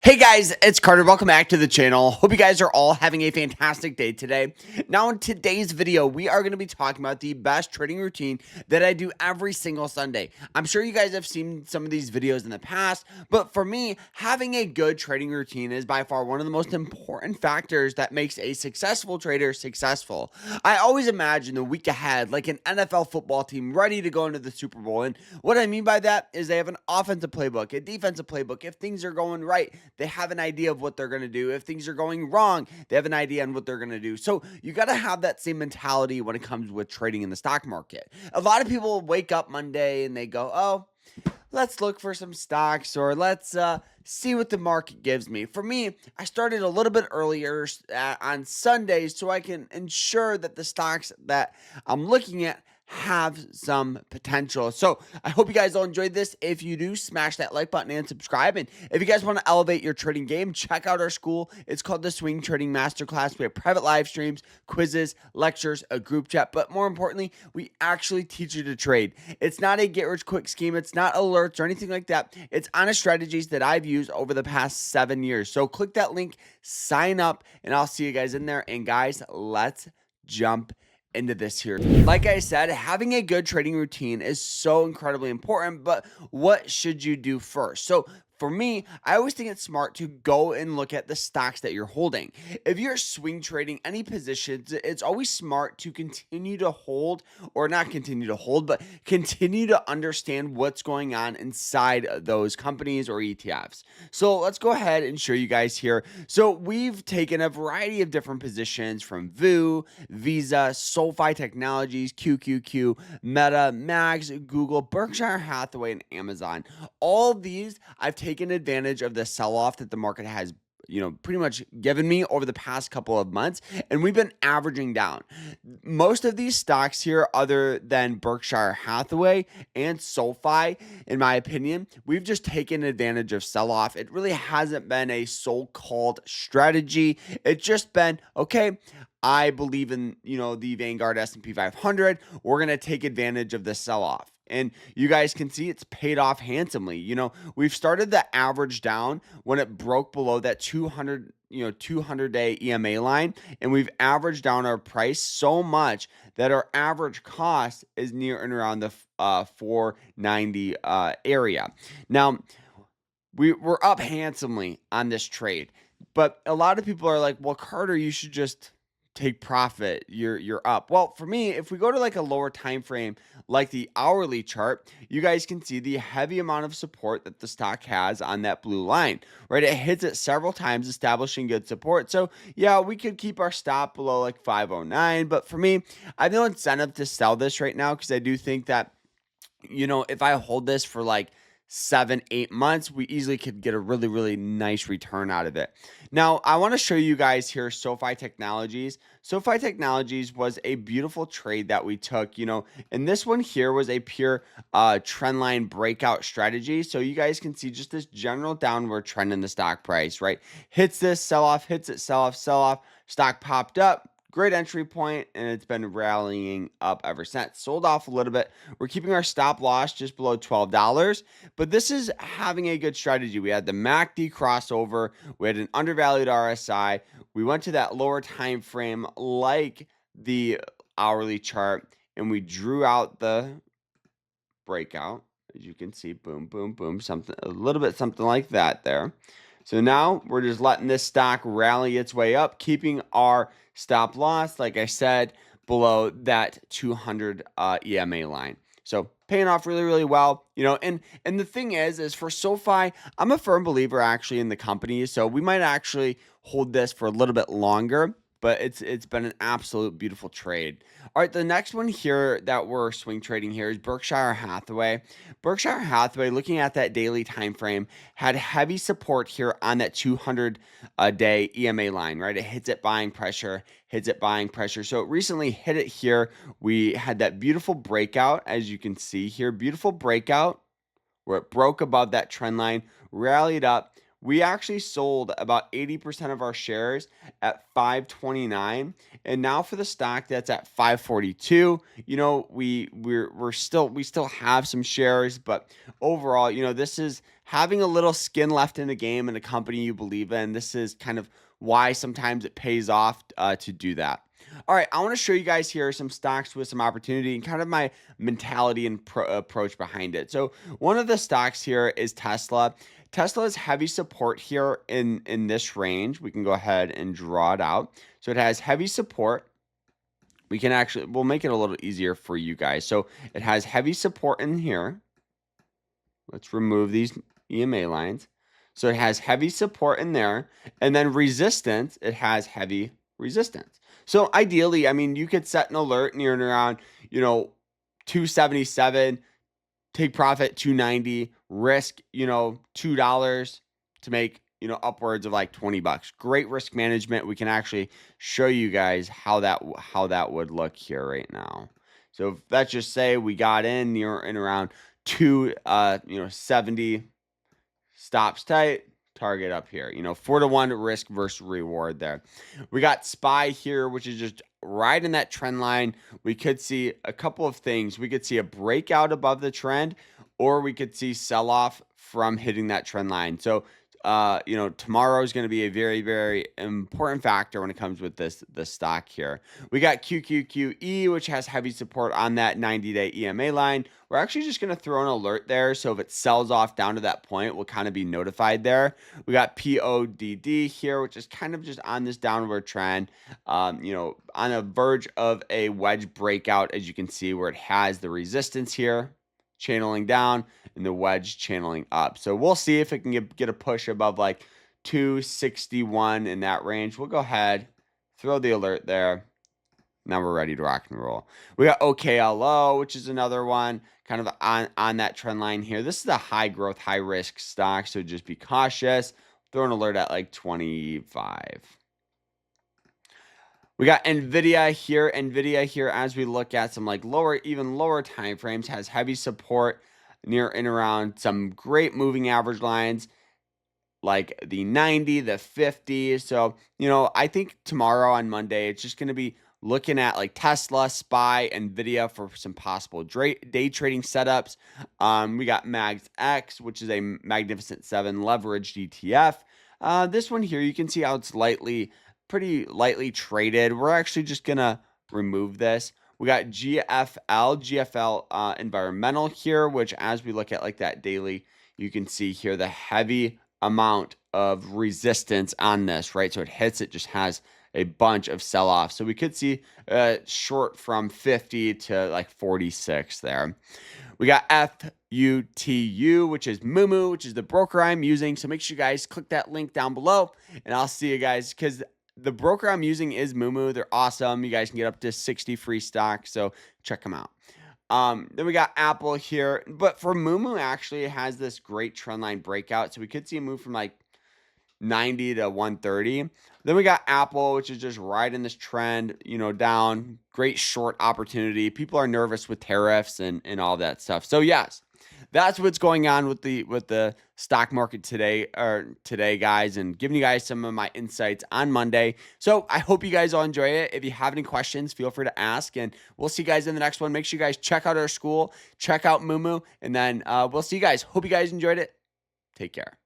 Hey guys, it's Carter. Welcome back to the channel. Hope you guys are all having a fantastic day today. Now in today's video, we are going to be talking about the best trading routine that I do every single Sunday. I'm sure you guys have seen some of these videos in the past, but for me, having a good trading routine is by far one of the most important factors that makes a successful trader successful. I always imagine the week ahead like an NFL football team ready to go into the Super Bowl, and what I mean by that is they have an offensive playbook, a defensive playbook. If things are going right, they have an idea of what they're going to do. If things are going wrong, they have an idea on what they're going to do. So you got to have that same mentality when it comes with trading in the stock market. A lot of people wake up Monday and they go, oh, let's look for some stocks, or let's see what the market gives me. For me, I started a little bit earlier on Sundays so I can ensure that the stocks that I'm looking at have some potential. So I hope you guys all enjoyed this. If you do, smash that like button and subscribe. And if you guys want to elevate your trading game, check out our school. It's called the Swing Trading Masterclass. We have private live streams, quizzes, lectures, a group chat, but more importantly, we actually teach you to trade. It's not a get rich quick scheme. It's not alerts or anything like that. It's honest strategies that I've used over the past 7 years. So click that link, sign up, and I'll see you guys in there. And guys, let's jump into this here. Like I said, having a good trading routine is so incredibly important, but what should you do first? So for me, I always think it's smart to go and look at the stocks that you're holding. If you're swing trading any positions, it's always smart to continue to hold, or not continue to hold, but continue to understand what's going on inside those companies or ETFs. So let's go ahead and show you guys here. So we've taken a variety of different positions from BHWY, Visa, SoFi Technologies, QQQ, Meta, Max, Google, Berkshire Hathaway, and Amazon. All of these I've taken advantage of the sell-off that the market has pretty much given me over the past couple of months, and we've been averaging down. Most of these stocks here, other than Berkshire Hathaway and SoFi, in my opinion, we've just taken advantage of sell-off. It really hasn't been a so-called strategy. It's just been, okay, I believe in, the Vanguard S&P 500. We're going to take advantage of the sell-off. And you guys can see it's paid off handsomely. We've started the average down when it broke below that 200-day EMA line, and we've averaged down our price so much that our average cost is near and around the 490 area. Now, we're up handsomely on this trade, but a lot of people are like, well, Carter, you should just take profit. You're up. Well, for me, if we go to like a lower time frame, like the hourly chart, you guys can see the heavy amount of support that the stock has on that blue line, right? It hits it several times, establishing good support. So yeah, we could keep our stop below like 509, but for me, I have no incentive to sell this right now, because I do think that, if I hold this for like 7-8 months, we easily could get a really, really nice return out of it. Now, I want to show you guys here SoFi Technologies. SoFi Technologies was a beautiful trade that we took, and this one here was a pure trend line breakout strategy. So you guys can see just this general downward trend in the stock price, right? Hits this, sell off, hits it, sell off, stock popped up. Great entry point, and it's been rallying up ever since. Sold off a little bit. We're keeping our stop loss just below $12, but this is having a good strategy. We had the MACD crossover. We had an undervalued RSI. We went to that lower time frame like the hourly chart, and we drew out the breakout. As you can see, boom, boom, boom, something a little bit something like that there. So now we're just letting this stock rally its way up, keeping our stop loss, like I said, below that 200 EMA line. So paying off really, really well, and the thing is for SoFi, I'm a firm believer actually in the company. So we might actually hold this for a little bit longer, but it's been an absolute beautiful trade. All right, the next one here that we're swing trading here is Berkshire Hathaway. Berkshire Hathaway, looking at that daily time frame, had heavy support here on that 200-day EMA line, right? It hits it buying pressure, hits it buying pressure. So it recently hit it here. We had that beautiful breakout, as you can see here, beautiful breakout where it broke above that trend line, rallied up. We actually sold about 80% of our shares at 529, and now for the stock that's at 542. We still have some shares, but overall, this is having a little skin left in the game and a company you believe in, this is kind of why sometimes it pays off to do that. All right, I want to show you guys here some stocks with some opportunity and kind of my mentality and approach behind it. So one of the stocks here is Tesla. Tesla has heavy support here in this range. We can go ahead and draw it out. So it has heavy support. We'll make it a little easier for you guys. So it has heavy support in here. Let's remove these EMA lines. So it has heavy support in there, and then resistance, it has heavy resistance. So ideally, I mean, you could set an alert near and around, 277, take profit 290, risk, $2 to make, upwards of like 20 bucks. Great risk management. We can actually show you guys how that would look here right now. So let's just say we got in near and around 270, stops tight, target up here, 4-to-1 risk versus reward there. We got SPY here, which is just right in that trend line. We could see a couple of things. We could see a breakout above the trend, or we could see sell off from hitting that trend line. So tomorrow is going to be a very, very important factor when it comes with this stock here. We got QQQE, which has heavy support on that 90-day EMA line. We're actually just going to throw an alert there. So if it sells off down to that point, we'll kind of be notified there. We got PODD here, which is kind of just on this downward trend, on a verge of a wedge breakout, as you can see, where it has the resistance here channeling down and the wedge channeling up. So we'll see if it can get a push above like 261 in that range. We'll go ahead, throw the alert there. Now we're ready to rock and roll. We got OKLO, which is another one kind of on that trend line here. This is a high growth, high risk stock, so just be cautious. Throw an alert at like 25. We got NVIDIA here. NVIDIA here, as we look at some like even lower time frames, has heavy support near and around some great moving average lines like the 90, the 50. So, I think tomorrow on Monday, it's just going to be looking at like Tesla, SPY, NVIDIA for some possible day trading setups. We got MAGX, which is a Magnificent 7 leveraged ETF. This one here, you can see how it's pretty lightly traded. We're actually just gonna remove this. We got GFL environmental here, which as we look at like that daily, you can see here the heavy amount of resistance on this, right? So it hits, it just has a bunch of sell-off. So we could see short from 50 to like 46 there. We got FUTU, which is Moomoo, which is the broker I'm using. So make sure you guys click that link down below, and I'll see you guys, because the broker I'm using is Moomoo. They're awesome. You guys can get up to 60 free stocks, so check them out. Then we got Apple here, but for Moomoo, actually, it has this great trend line breakout, so we could see a move from like 90 to 130. Then we got Apple, which is just right in this trend, down. Great short opportunity. People are nervous with tariffs and all that stuff. So yes, that's what's going on with the stock market today, guys, and giving you guys some of my insights on Monday. So I hope you guys all enjoy it. If you have any questions, feel free to ask, and we'll see you guys in the next one. Make sure you guys check out our school, check out Moomoo, and then we'll see you guys. Hope you guys enjoyed it. Take care.